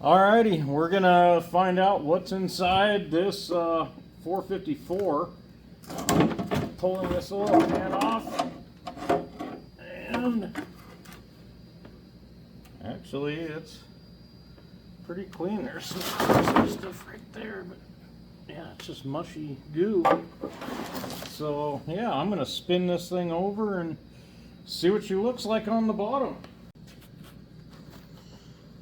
Alrighty, we're gonna find out what's inside this 454. Pulling this oil pan off, and actually it's pretty clean. There's some stuff right there, but yeah, it's just mushy goo. So yeah, I'm gonna spin this thing over and see what she looks like on the bottom.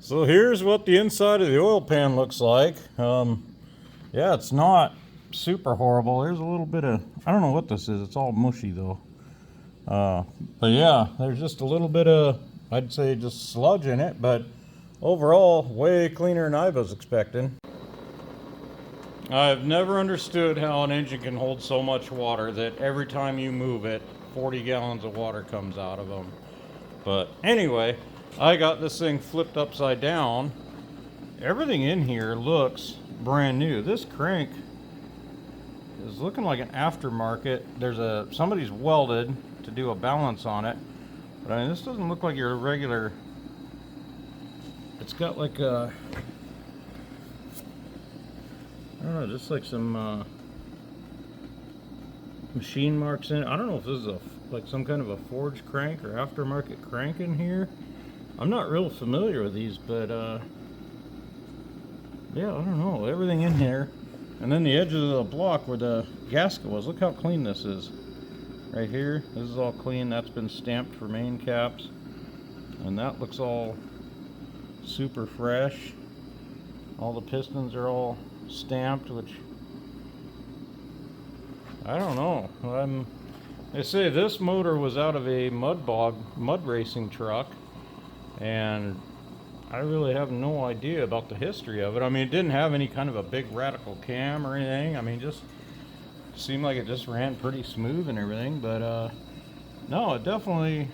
So here's what the inside of the oil pan looks like. Yeah, it's not super horrible. There's a little bit of, I don't know what this is. It's all mushy though. But yeah, there's just a little bit of, I'd say just sludge in it, but overall way cleaner than I was expecting. I've never understood how an engine can hold so much water that every time you move it, 40 gallons of water comes out of them. But anyway, I got this thing flipped upside down. Everything in here looks brand new. This crank is looking like an aftermarket. Somebody's welded to do a balance on it. But I mean, this doesn't look like your regular. It's got like a, I don't know, just like some machine marks in it. I don't know if this is like some kind of a forged crank or aftermarket crank in here. I'm not real familiar with these, but yeah, I don't know. Everything in here. And then the edges of the block where the gasket was. Look how clean this is. Right here. This is all clean. That's been stamped for main caps. And that looks all super fresh. All the pistons are all stamped, which I don't know. They say this motor was out of a mud racing truck. And I really have no idea about the history of it. I mean, it didn't have any kind of a big radical cam or anything. I mean, just seemed like it just ran pretty smooth and everything. But no, it definitely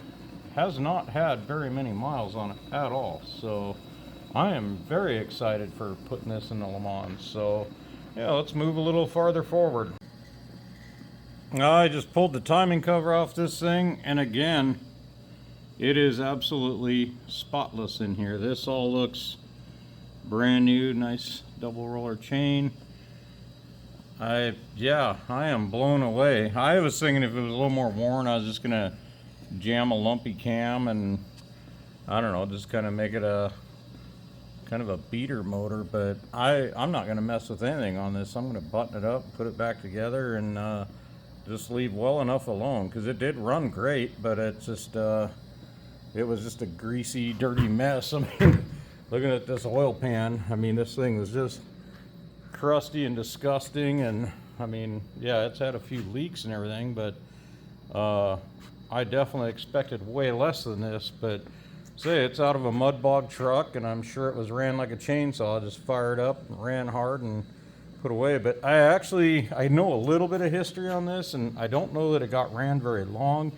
has not had very many miles on it at all. So I am very excited for putting this in the Le Mans. So yeah, let's move a little farther forward. I just pulled the timing cover off this thing, and again, it is absolutely spotless in here. This all looks brand new. Nice double roller chain. Yeah, I am blown away. I was thinking if it was a little more worn, I was just gonna jam a lumpy cam and I don't know, just kind of make it a kind of a beater motor. But I'm not gonna mess with anything on this. I'm gonna button it up, put it back together, and just leave well enough alone, because it did run great, but it's just it was just a greasy, dirty mess. I mean, looking at this oil pan, I mean, this thing was just crusty and disgusting. And I mean, yeah, it's had a few leaks and everything, but I definitely expected way less than this. But say it's out of a mud bog truck, and I'm sure it was ran like a chainsaw, just fired up and ran hard and put away. But I know a little bit of history on this, and I don't know that it got ran very long.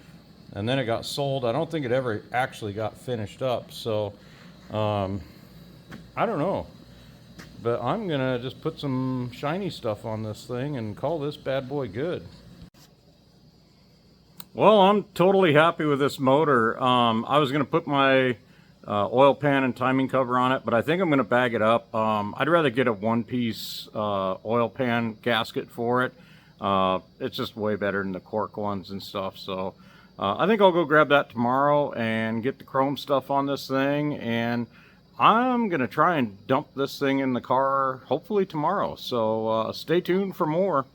And then it got sold. I don't think it ever actually got finished up. So, I don't know. But I'm going to just put some shiny stuff on this thing and call this bad boy good. Well, I'm totally happy with this motor. I was going to put my oil pan and timing cover on it, but I think I'm going to bag it up. I'd rather get a one-piece oil pan gasket for it. It's just way better than the cork ones and stuff. So I think I'll go grab that tomorrow and get the chrome stuff on this thing, and I'm gonna try and dump this thing in the car hopefully tomorrow. So stay tuned for more.